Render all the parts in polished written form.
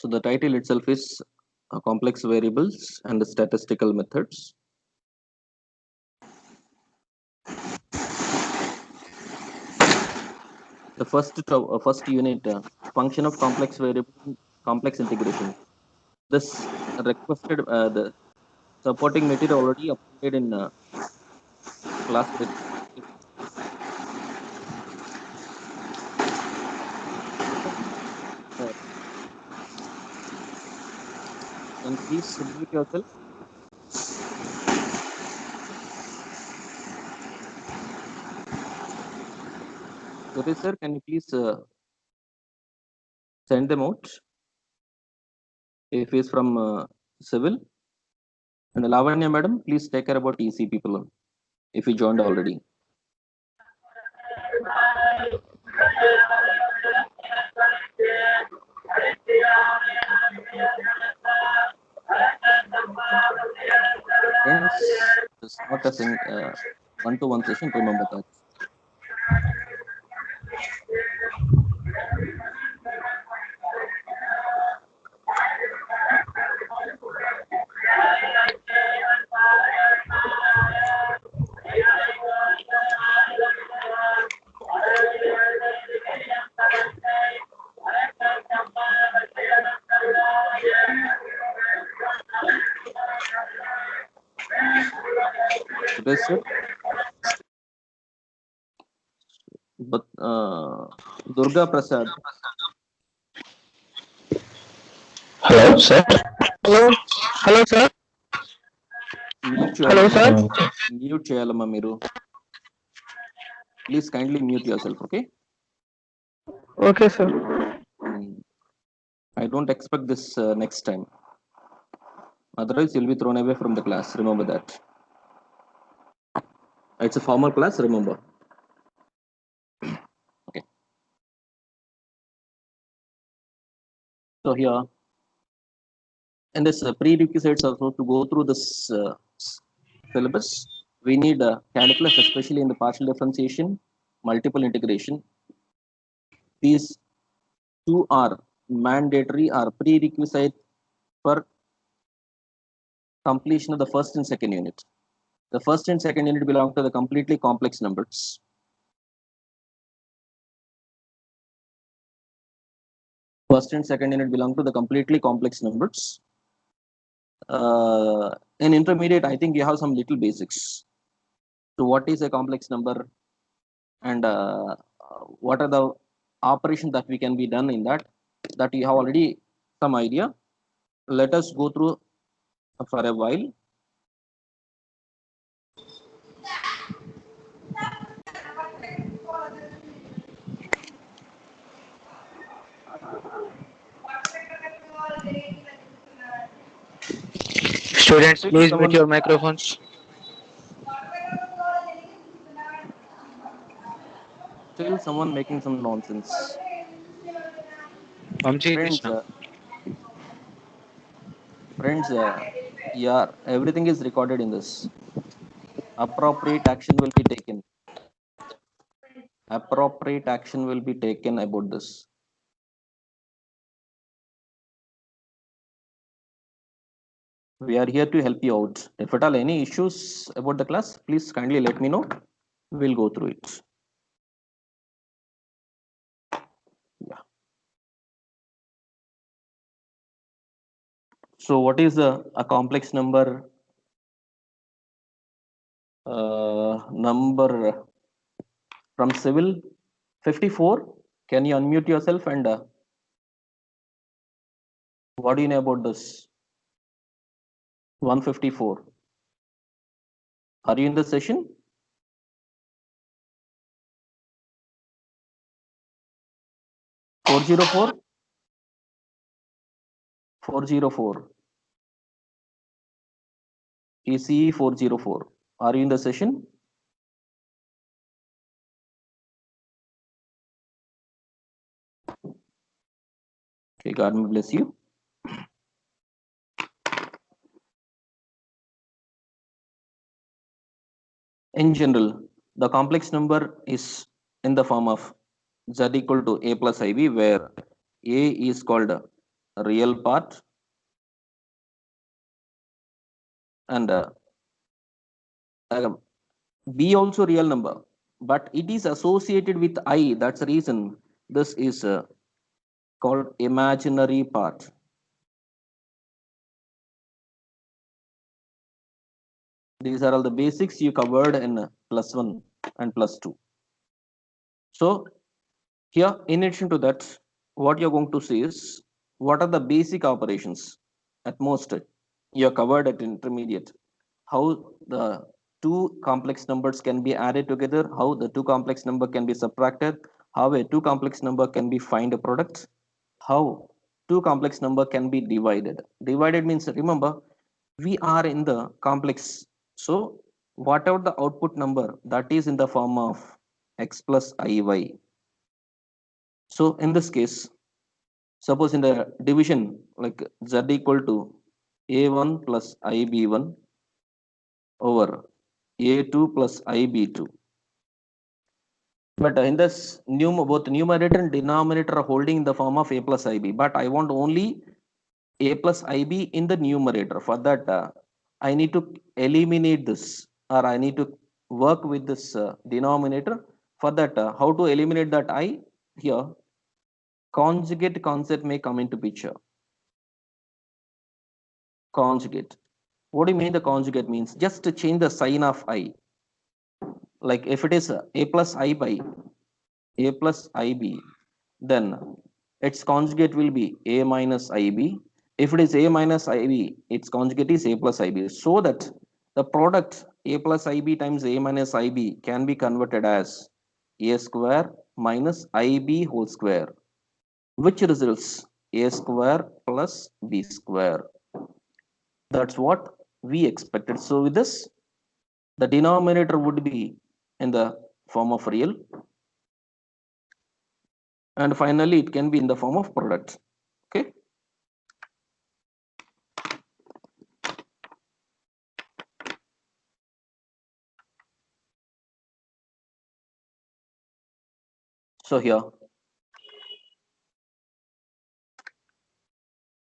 So the title itself is Complex Variables and the Statistical Methods. The first unit, function of complex variable, complex integration. This requested the supporting material already uploaded in class. Can you please mute yourself? Suresh sir, can you please send them out if he is from civil? And Lavanya madam, please take care about EC people if you joined already. Friends, it's not a one-to-one session, remember that. Suresh sir, but Durga Prasad. Hello, sir. Hello, sir. Hello, sir. Mute cheyalama miru. Please kindly mute yourself, okay? Okay, sir. I don't expect this next time. Otherwise, you'll be thrown away from the class. Remember that. It's a formal class, remember. Okay. So here, and this prerequisites also to go through this syllabus, we need calculus, especially in the partial differentiation, multiple integration. These two are mandatory or prerequisite for completion of the first and second unit. The first and second unit belong to the completely complex numbers. First and second unit belong to the completely complex numbers. In intermediate, I think you have some little basics. So what is a complex number and what are the operations that we can be done in that you have already some idea. Let us go through for a while. Students, please mute your microphones. Still someone making some nonsense. Friends, yeah, everything is recorded in this. Appropriate action will be taken. Appropriate action will be taken about this. We are here to help you out. If at all any issues about the class, please kindly let me know. We'll go through it. Yeah. So what is a complex number? Number from civil 54. Can you unmute yourself and what do you know about this? 154. Are you in the session? (404) 404. ECE 404. Are you in the session? Okay, God bless you. In general, the complex number is in the form of z equal to a plus ib, where a is called real part, and um, B also real number, but it is associated with I. That's the reason this is called imaginary part. These are all the basics you covered in +1 and +2. So here, in addition to that, what you're going to see is what are the basic operations at most you're covered at intermediate. How the two complex numbers can be added together, how the two complex number can be subtracted, how a two complex number can be find a product, how two complex number can be divided. Divided means, remember, we are in the complex. So whatever the output number, that is in the form of x plus iy. So in this case, suppose in the division, like z equal to a1 plus ib1 over a2 plus ib2. But in this both numerator and denominator are holding in the form of a plus ib. But I want only a plus ib in the numerator. For that, I need to eliminate this, or I need to work with this denominator. For that, how to eliminate that I? Here, conjugate concept may come into picture. Conjugate. What do you mean the conjugate means? Just to change the sign of I. Like if it is a plus I by a plus ib, then its conjugate will be a minus ib. If it is a minus ib, its conjugate is a plus ib. So that the product a plus ib times a minus ib can be converted as a square minus ib whole square, which results a square plus b square. That's what we expected. So with this, the denominator would be in the form of real, and finally it can be in the form of product. Okay. So here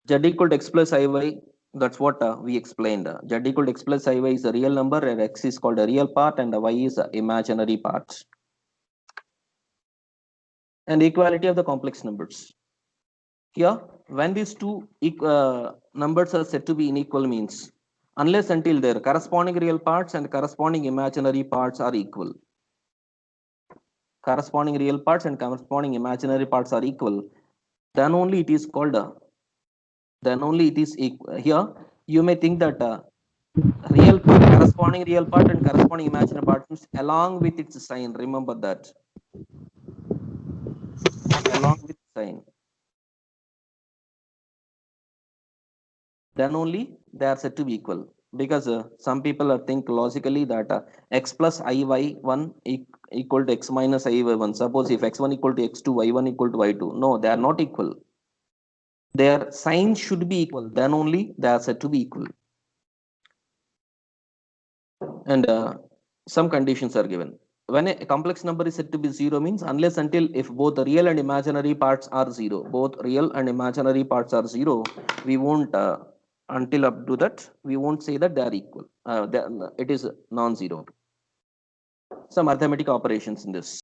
z equal to x plus iy, that's what we explained. Z equal to x plus iy is a real number, and x is called a real part, and y is an imaginary part. And equality of the complex numbers. Here, when these two numbers are said to be unequal means, unless until their corresponding real parts and corresponding imaginary parts are equal. Corresponding real parts and corresponding imaginary parts are equal, then only it is called then only it is equal. Here you may think that real corresponding real part and corresponding imaginary part means along with its sign. Remember that, along with sign, then only they are said to be equal. Because some people are think logically that x plus iy1 equal to x minus iy1. Suppose if x1 equal to x2, y1 equal to y2. No, they are not equal. Their signs should be equal, then only they are said to be equal. And some conditions are given. When a complex number is said to be zero means, unless until if both the real and imaginary parts are zero, both real and imaginary parts are zero, we won't until up to that we won't say that they are equal. It is non-zero. Some arithmetic operations in this.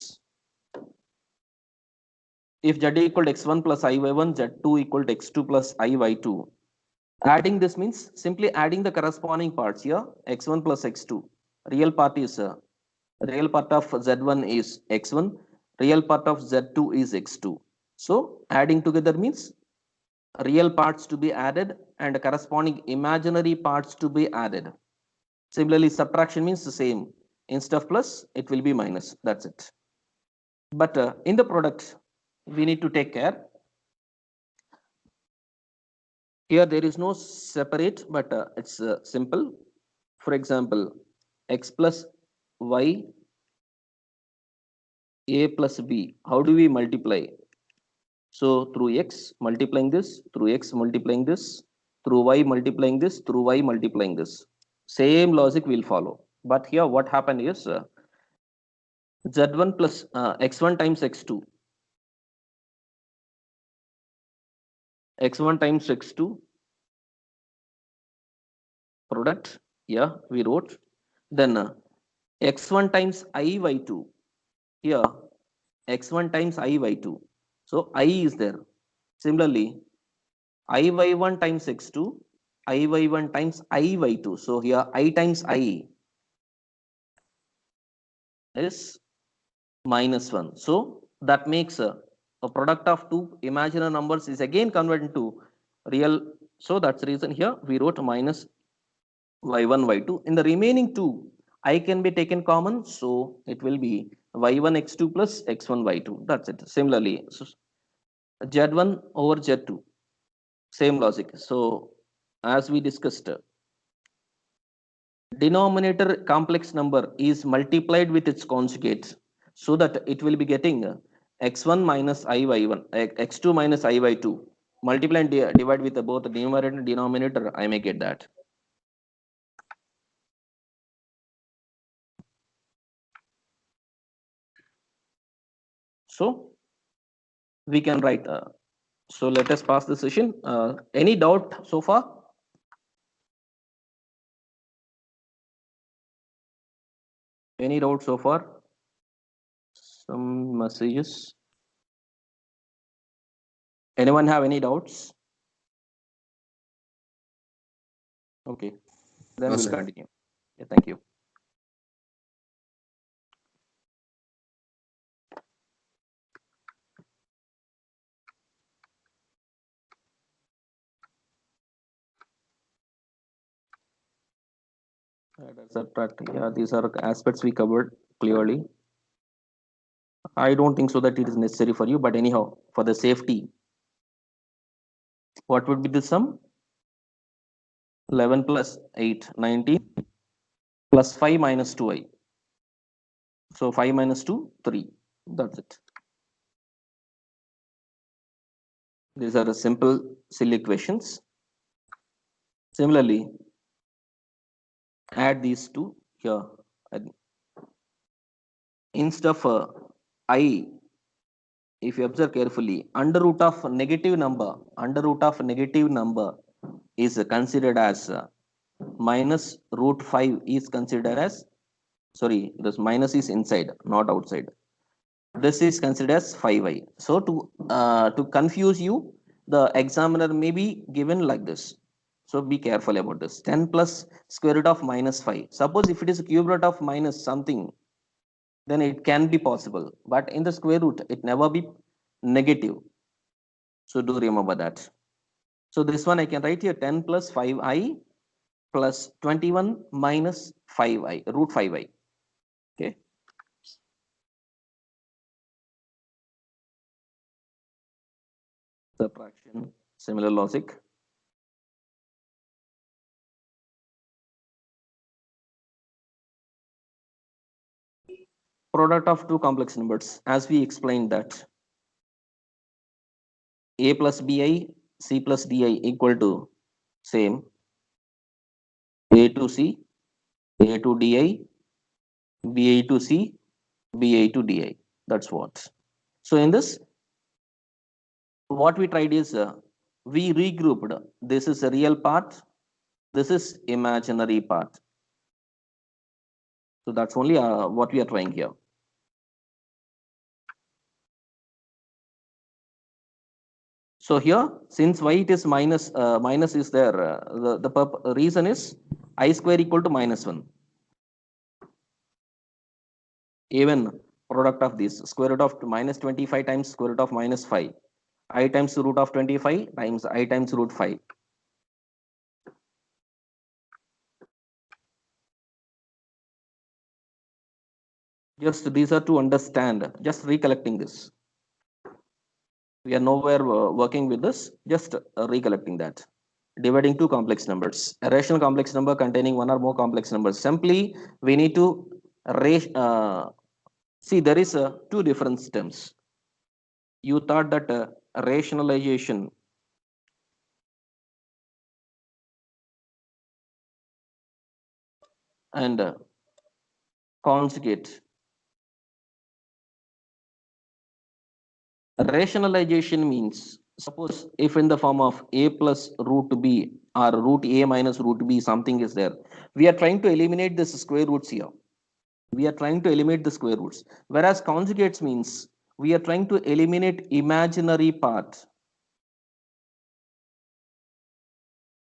If z equal to x1 plus iy1, z2 equal to x2 plus iy2. Adding this means simply adding the corresponding parts here. X1 plus x2. Real part is real part of z1 is x1, real part of z2 is x2. So adding together means real parts to be added and corresponding imaginary parts to be added. Similarly, subtraction means the same. Instead of plus, it will be minus. That's it. But in the product, we need to take care. Here there is no separate, but it's simple. For example, x plus y, a plus b. How do we multiply? So through x multiplying this, through x multiplying this, through y multiplying this, through y multiplying this. Same logic will follow. But here what happened is z1 plus x1 times x2. x1 times x2 product, yeah, we wrote. Then x1 times I by 2, here x1 times I by 2, so I is there. Similarly, I by 1 times x2, I by 1 times I by 2, so here I times I is minus 1. So that makes a product of two imaginary numbers is again converted into real. So that's the reason here we wrote minus y1 y2. In the remaining two, I can be taken common, so it will be y1 x2 plus x1 y2. That's it. Similarly, so z1 over z2, same logic. So as we discussed, denominator complex number is multiplied with its conjugate, so that it will be getting x1 minus I y1, x2 minus I y2, multiply and divide with both the numerator and denominator, I may get that. So we can write, so let us pass the session. Any doubt so far? Any doubt so far? Some messages. Anyone have any doubts? Okay, then No, we'll sir. continue. Yeah, thank you. Subtract. Yeah, these are aspects we covered clearly. I don't think so that it is necessary for you, but anyhow, for the safety, what would be the sum? 11 plus 8, 19 plus 5 minus 2i. So 5 minus 2, 3. That's it. These are simple, silly questions. Similarly, add these two here. Instead of I, if you observe carefully, under root of negative number is considered as minus root 5 is considered as, sorry, this minus is inside, not outside. This is considered as 5i. So to confuse you, the examiner may be given like this. So be careful about this. 10 plus square root of minus 5. Suppose if it is cube root of minus something, then it can be possible. But in the square root, it never be negative. So do remember that. So this one I can write here 10 plus 5i plus 21 minus 5i, root 5i. Okay. Subtraction, similar logic. Product of two complex numbers, as we explained that a plus bi, c plus di equal to same a to c, a to di, ba to c, ba to di. That's what. So in this, what we tried is we regrouped. This is a real part. This is imaginary part. So that's only what we are trying here. So here, since y it is minus is there, the reason is I square equal to minus 1. Even product of this, square root of minus 25 times square root of minus 5. I times root of 25 times I times root 5. Just these are to understand, just recollecting this. We are nowhere working with this, just recollecting that. Dividing two complex numbers. A rational complex number containing one or more complex numbers. Simply, we need to see there is two different stems. You thought that rationalization and conjugate. Rationalization means suppose if in the form of a plus root b or root a minus root b something is there, we are trying to eliminate this square roots here. We are trying to eliminate the square roots. Whereas conjugates means we are trying to eliminate imaginary part.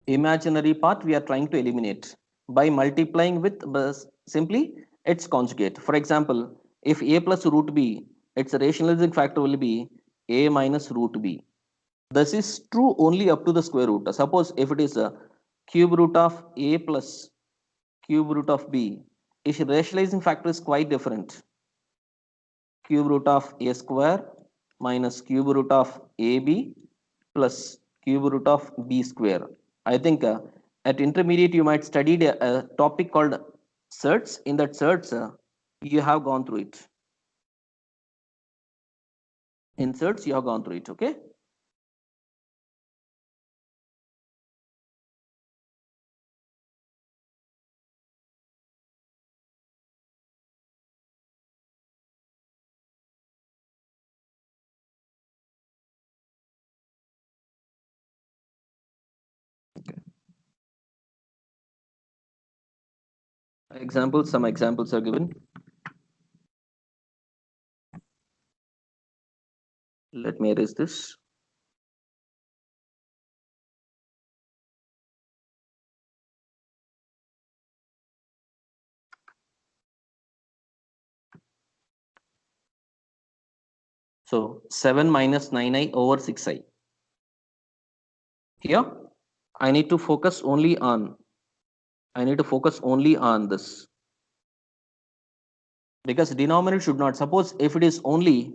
Imaginary part we are trying to eliminate by multiplying with simply its conjugate. For example, if a plus root b, its rationalizing factor will be a minus root b. This is true only up to the square root. Suppose if it is a cube root of a plus cube root of b, its rationalizing factor is quite different. Cube root of a square minus cube root of ab plus cube root of b square. I think at intermediate you might studied a topic called surds. In that surds, you have gone through it. In surds, you have gone through it. Okay. Examples. Some examples are given. Let me erase this. So 7 minus 9i over 6i. Here, I need to focus only on this, because denominator should not. Suppose if it is only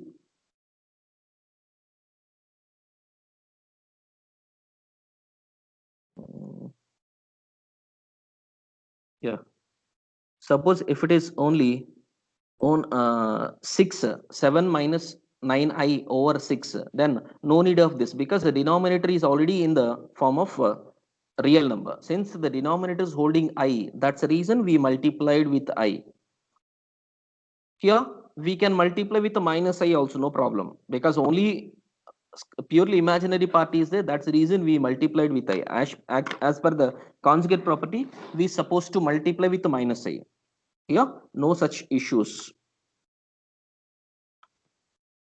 yeah. Suppose if it is only on 6, 7 minus 9i over 6, then no need of this, because the denominator is already in the form of real number. Since the denominator is holding I, that's the reason we multiplied with I. Here we can multiply with the minus I also, no problem, because only purely imaginary part is there. That's the reason we multiplied with I. As per the conjugate property, we supposed to multiply with the minus I. Here, no such issues.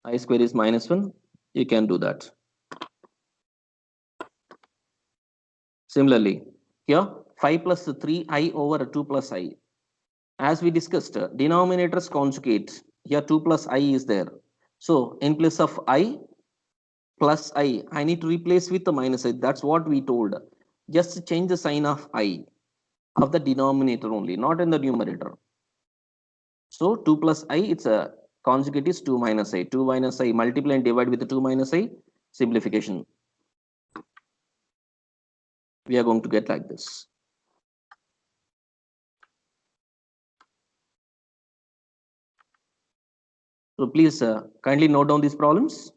I square is minus 1. You can do that. Similarly, here 5 plus 3i over 2 plus I. As we discussed, denominators conjugate. Here 2 plus I is there. So in place of I plus I need to replace with the minus I. That's what we told. Just change the sign of I of the denominator only, not in the numerator. So 2 plus I, its a conjugate is 2 minus I. 2 minus I, multiply and divide with the 2 minus I, simplification. We are going to get like this. So please kindly note down these problems.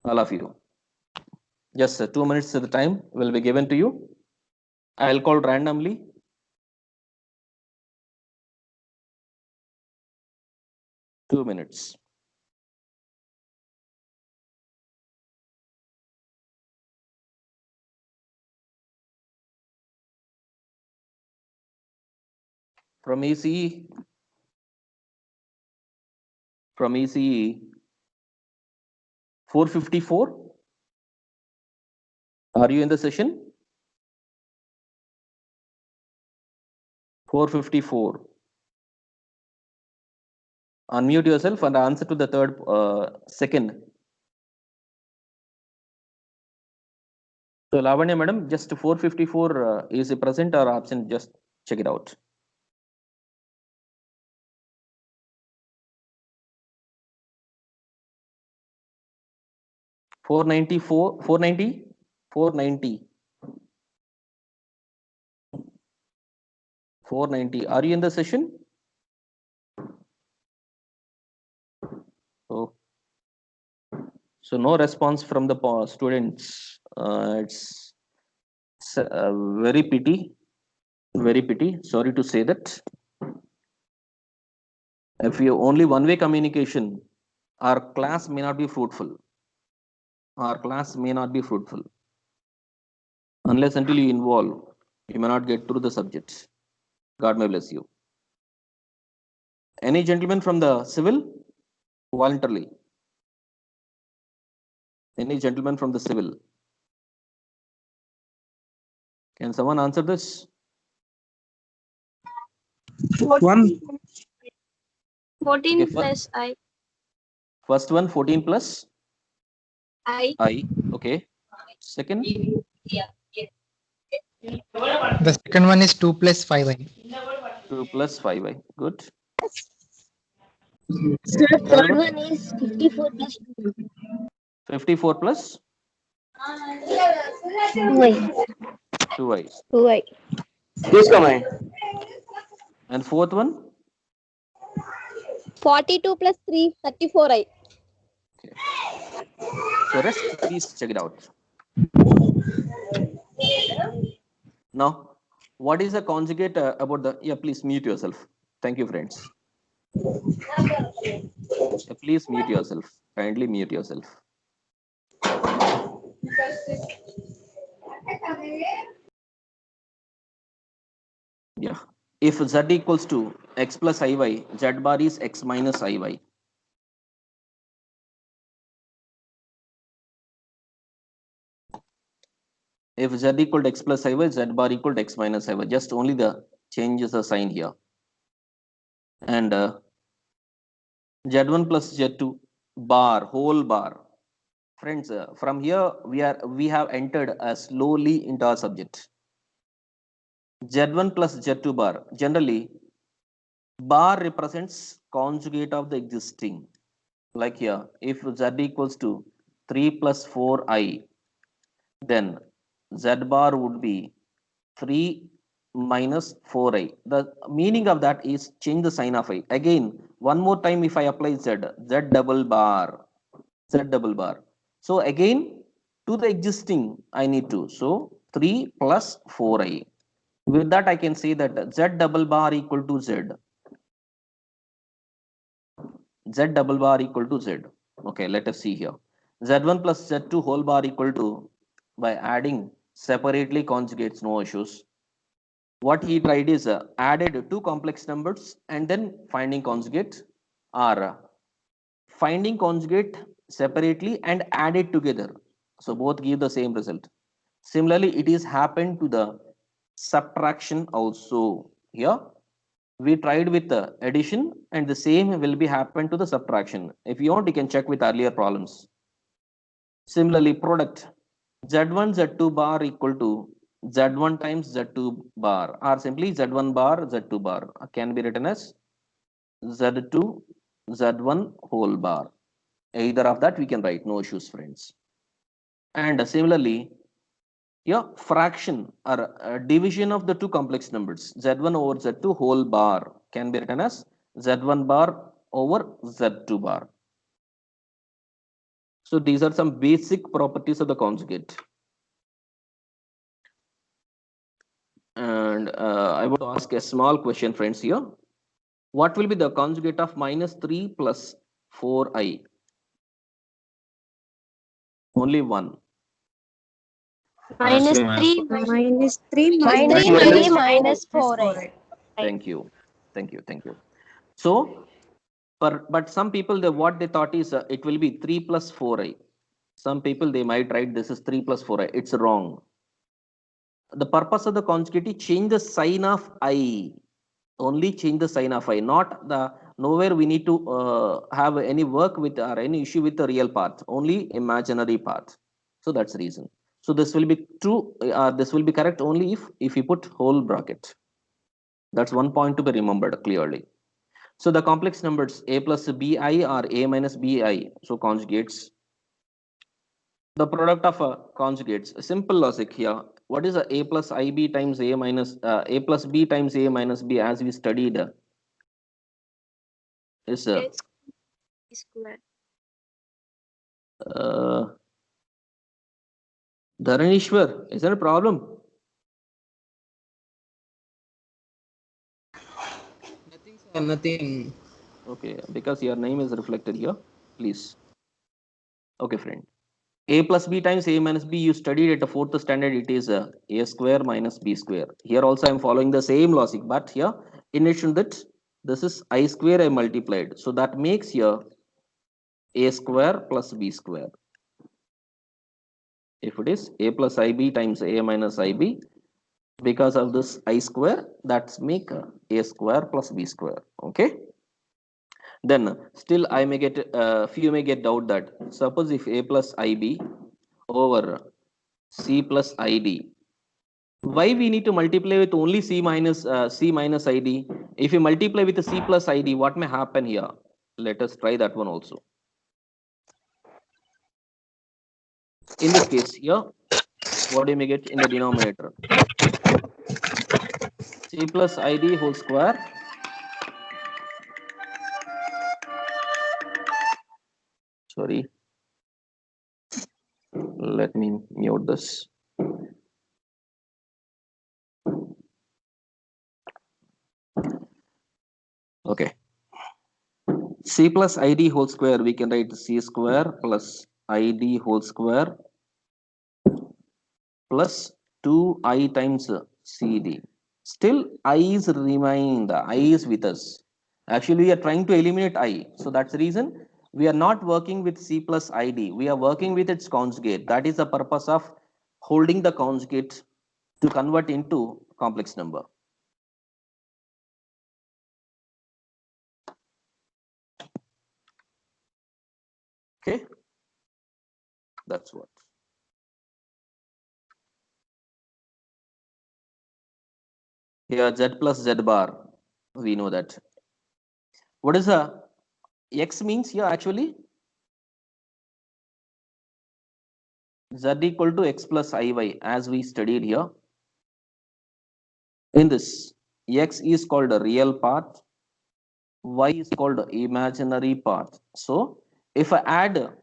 All of you. Just 2 minutes of the time will be given to you. I'll call randomly. Two minutes. From ECE, 454. Are you in the session? 454. Unmute yourself and answer to the third second. So Lavanya madam, just 454 is present or absent? Just check it out. 494, 490, 490, 490. Are you in the session? Oh, so no response from the students. It's very pity. Very pity. Sorry to say that. If you only one-way communication, our class may not be fruitful. Our class may not be fruitful. Unless until you involve, you may not get through the subject. God may bless you. Any gentleman from the civil? Voluntarily. Any gentleman from the civil? Can someone answer this? 14 Okay, plus I. First one, 14 plus I. I. Okay. Second, The second one is 2 plus 5i. 2 plus 5i. Good. Sir, Third third one, one is 54 plus 54 plus 2i. 2i. 2i. And fourth one, 42 plus 3, 34i. okay. So rest, please check it out. Now, what is the conjugate about the, yeah, please mute yourself. Thank you, friends. Yeah, please mute yourself. Kindly mute yourself. Yeah. If z equals to x plus iy, z bar is x minus iy. If z equal to x plus iy, z bar equal to x minus iy. Just only the changes the sign here. And z1 plus z2 bar, whole bar. Friends, from here we have entered slowly into our subject. Z1 plus Z2 bar. Generally, bar represents conjugate of the existing. Like here, if Z equals to 3 plus 4i, then Z bar would be 3 minus 4i. The meaning of that is change the sign of I. Again, one more time if I apply Z, Z double bar, Z double bar. So again, to the existing, I need to. So 3 plus 4i. With that, I can say that Z double bar equal to Z. Z double bar equal to Z. Okay, let us see here. Z1 plus Z2 whole bar equal to, by adding separately conjugates, no issues. What he tried is added two complex numbers and then finding conjugate, or finding conjugate separately and add it together. So both give the same result. Similarly, it is happened to the subtraction also. Here we tried with the addition and the same will be happened to the subtraction. If you want, you can check with earlier problems. Similarly, product Z1 Z2 bar equal to Z1 times Z2 bar, or simply Z1 bar Z2 bar can be written as Z2 Z1 whole bar. Either of that we can write, no issues, friends. And similarly, yeah, fraction or division of the two complex numbers Z1 over Z2 whole bar can be written as Z1 bar over Z2 bar. So these are some basic properties of the conjugate. And I want to ask a small question, friends, here. What will be the conjugate of minus 3 plus 4i? Only one. Minus 3 minus 3 minus 3 minus 4i. Thank you. Thank you. Thank you. So, but some people, what they thought is it will be 3 plus 4i. Some people, they might write this is 3 plus 4i. It's wrong. The purpose of the conjugate, change the sign of I. Only change the sign of I, not the, nowhere we need to have any work with or any issue with the real part, only imaginary part. So that's the reason. So this will be true, this will be correct only if you put whole bracket. That's one point to be remembered clearly. So the complex numbers a plus bi or a minus bi, so conjugates. The product of conjugates, simple logic here. What is a plus ib times a minus a plus b times a minus b, as we studied is Square. Dharanishwar, is there a problem? Nothing, sir, nothing. Okay, because your name is reflected here, please. Okay, friend. A plus b times a minus b, you studied at the fourth standard, it is a square minus b square. Here also I am following the same logic, but here in addition that this is I square I multiplied. So that makes here a square plus b square. If it is a plus ib times a minus ib, because of this I square, that's make a square plus b square. Okay. Then still I may get few may get doubt that suppose if a plus ib over c plus id, why we need to multiply with only c minus id? If you multiply with c plus id, what may happen here? Let us try that one also. In this case here, what do you may get in the denominator? C plus id whole square sorry, let me mute this. Okay, c plus id whole square, we can write c square plus id whole square plus 2i times cd. Still I is remaining, the I is with us. Actually we are trying to eliminate I, so that's the reason we are not working with c plus id, we are working with its conjugate. That is the purpose of holding the conjugate to convert into complex number. Okay, that's what. Here z plus z bar, we know that. What is the x means here? Actually z equal to x plus iy, as we studied here. In this, x is called a real part, y is called imaginary part. So if I add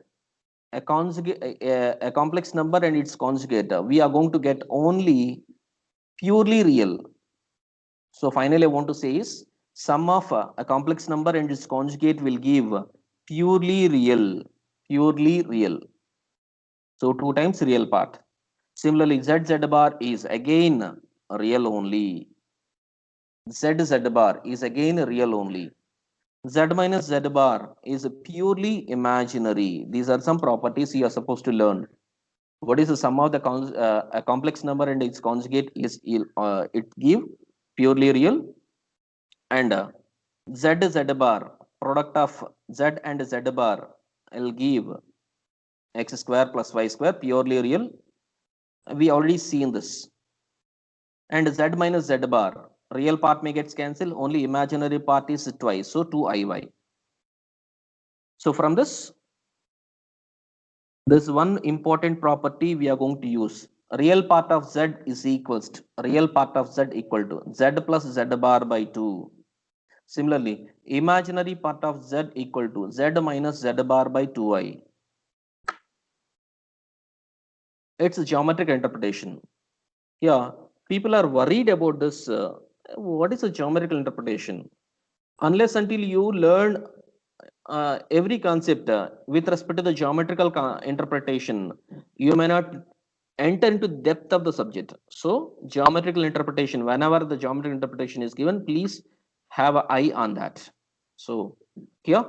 a conjugate, a complex number and its conjugate, we are going to get only purely real. So finally I want to say is sum of a complex number and its conjugate will give purely real, purely real. So 2 times real part. Similarly z z bar is again real only, z z bar is again real only. Z minus Z bar is purely imaginary. These are some properties you are supposed to learn. What is the sum of the a complex number and its conjugate is it give purely real, and Z Z bar product of Z and Z bar will give x square plus y square purely real. We already seen this. And Z minus Z bar, real part may gets cancelled, only imaginary part is twice, so 2iy. So from this, there's one important property we are going to use. Real part of z is equals to real part of z equal to z plus z bar by 2. Similarly, imaginary part of z equal to z minus z bar by 2i. It's a geometric interpretation. Yeah, people are worried about this. What is a geometrical interpretation? Unless until you learn every concept with respect to the geometrical interpretation, you may not enter into depth of the subject. So geometrical interpretation, whenever the geometrical interpretation is given, please have an eye on that. So here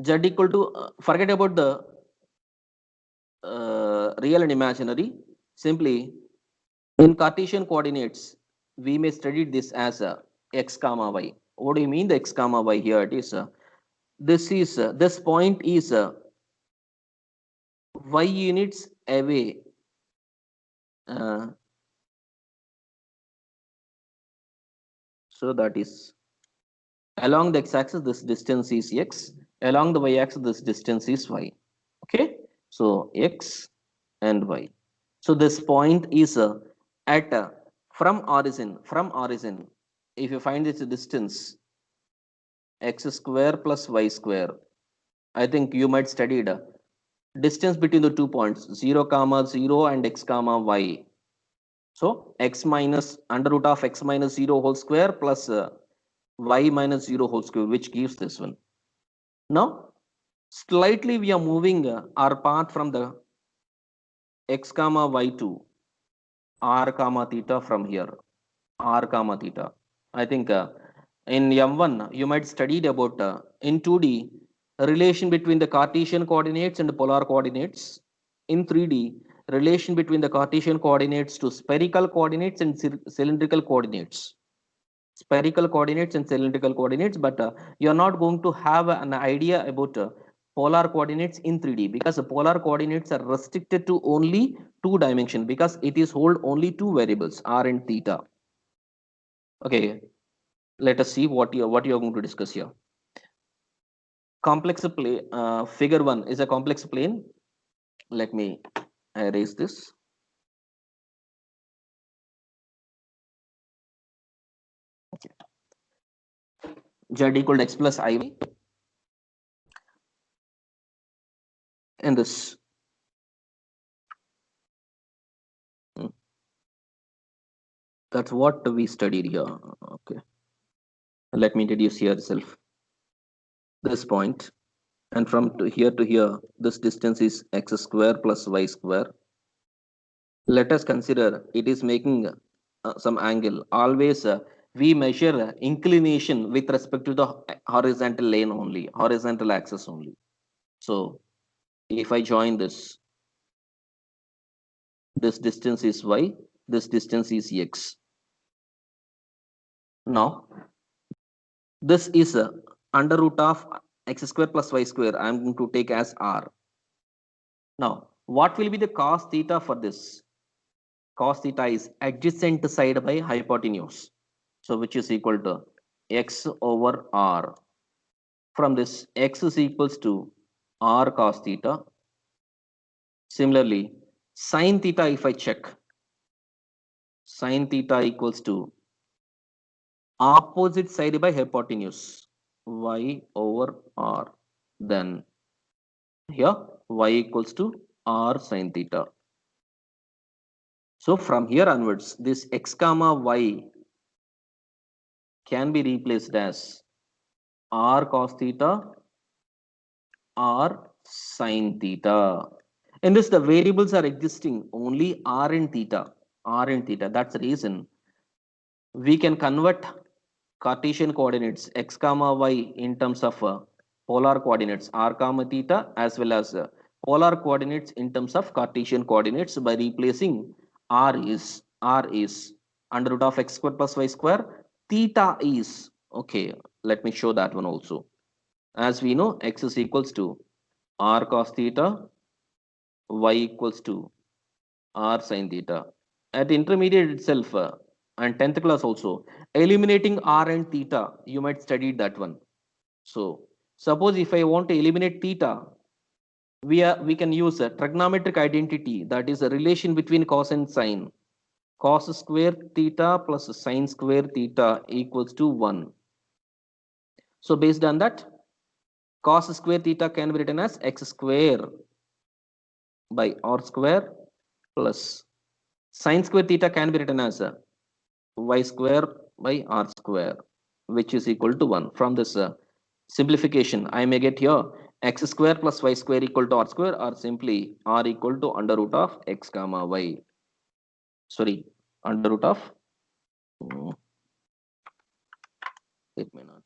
z equal to forget about the real and imaginary. Simply in Cartesian coordinates, we may study this as x comma y. What do you mean the x comma y? Here it is this is this point is y units away, uh, so that is along the x-axis this distance is x, along the y-axis this distance is y. Okay, so x and y. So this point is at from origin, if you find this distance x square plus y square, I think you might study the distance between the 2 points 0 comma 0 and x comma y. So x minus under root of x minus 0 whole square plus y minus 0 whole square, which gives this one. Now, slightly we are moving our path from the x comma y to r comma theta from here, r comma theta. I think in M1, you might studied about in 2D, relation between the Cartesian coordinates and the polar coordinates. In 3D, relation between the Cartesian coordinates to spherical coordinates and cylindrical coordinates. Spherical coordinates and cylindrical coordinates, but you are not going to have an idea about polar coordinates in 3D, because the polar coordinates are restricted to only 2 dimension, because it is hold only 2 variables, r and theta. Okay, let us see what you are going to discuss here. Complex plane, figure 1 is a complex plane. Let me erase this. Okay. Z equal to x plus iy. And this. That's what we studied here. Okay. Let me introduce here itself. This point, and from here to here, this distance is x square plus y square. Let us consider it is making some angle. Always we measure inclination with respect to the horizontal lane only, horizontal axis only. So if I join this distance is y, this distance is x. Now, this is under root of x square plus y square. I'm going to take as r. Now, what will be the cos theta for this? Cos theta is adjacent side by hypotenuse. So, which is equal to x over r. From this, x is equals to r cos theta. Similarly, sin theta, if I check, sin theta equals to opposite side by hypotenuse, y over r. Then here y equals to r sin theta. So from here onwards, this x comma y can be replaced as r cos theta, r sin theta. In this, the variables are existing only r and theta, r and theta. That's the reason we can convert Cartesian coordinates x comma y in terms of polar coordinates r comma theta, as well as polar coordinates in terms of Cartesian coordinates by replacing r is under root of x square plus y square. Theta is, okay, let me show that one also. As we know, x is equals to r cos theta, y equals to r sin theta. At intermediate itself and 10th class also, eliminating r and theta, you might study that one. So suppose if I want to eliminate theta, we can use a trigonometric identity, that is a relation between cos and sine. Cos square theta plus sine square theta equals to 1. So based on that, cos square theta can be written as x square by r square plus sine square theta can be written as y square by r square, which is equal to 1. From this simplification, I may get here x square plus y square equal to r square, or simply r equal to under root of x comma y. Sorry, under root of, it may not.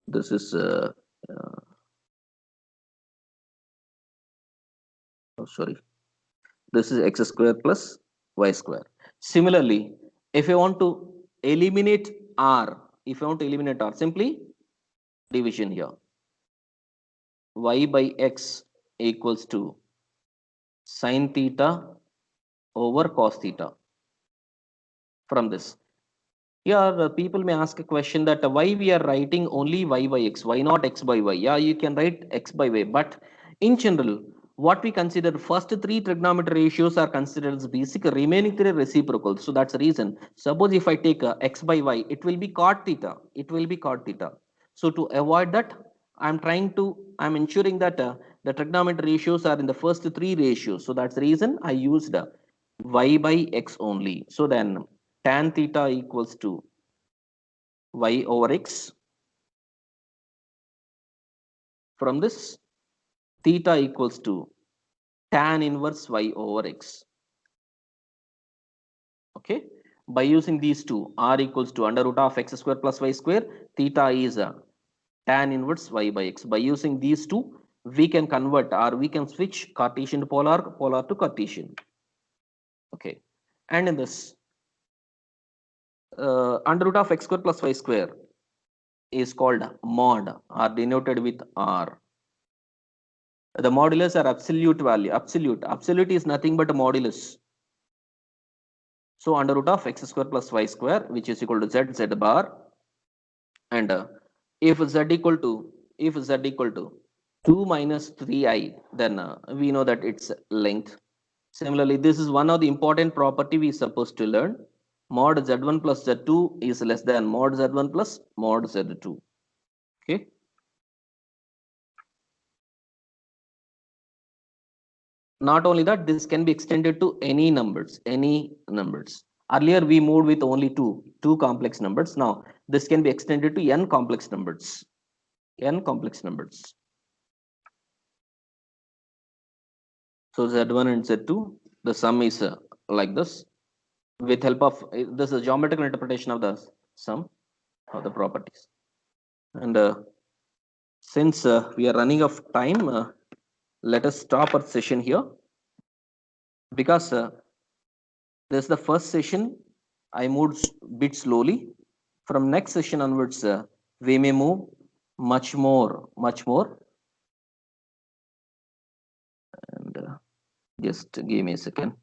This is oh, sorry. This is x square plus y square. Similarly, if I want to eliminate r, simply division here. Y by x equals to sin theta over cos theta. From this, here people may ask a question that why we are writing only y by x, why not x by y? Yeah, you can write x by y, but in general, what we consider, first 3 trigonometry ratios are considered as basic, remaining 3 reciprocal. So that's the reason. Suppose if I take x by y, it will be cot theta. So to avoid that, I'm ensuring that the trigonometry ratios are in the first 3 ratios. So that's the reason I used y by x only. So then tan theta equals to y over x. From this, theta equals to tan inverse y over x. Okay, by using these two, r equals to under root of x square plus y square, theta is tan inverse y by x. By using these two, we can convert or we can switch Cartesian to polar, polar to Cartesian. Okay, and in this, under root of x square plus y square is called mod or denoted with r. The modulus are absolute value. Absolute is nothing but a modulus. So under root of x square plus y square, which is equal to z bar, and if z equal to 2 minus 3i, then we know that it's length. Similarly, this is one of the important property we supposed to learn. Mod z1 plus z2 is less than mod z1 plus mod z2. Okay. Not only that, this can be extended to any numbers. Earlier we moved with only two complex numbers. Now this can be extended to n complex numbers. So z1 and z2, the sum is like this. With help of this is geometrical interpretation of the sum of the properties. And since we are running out of time, let us stop our session here, because this is the first session. I moved bit slowly. From next session onwards, we may move much more. And just give me a second.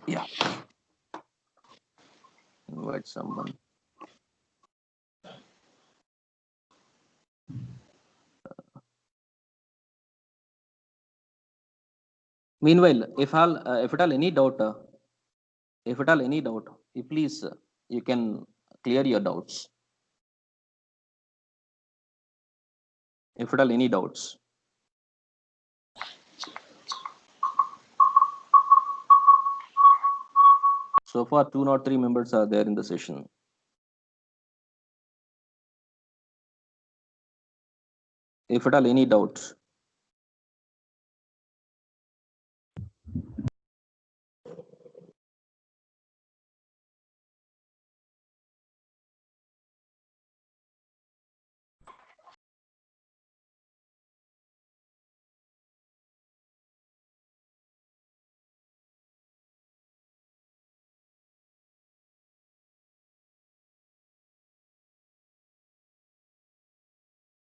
Yeah. Invite someone. Meanwhile, if at all any doubt, you please you can clear your doubts. If at all any doubts. So far, 203 members are there in the session. If at all any doubts.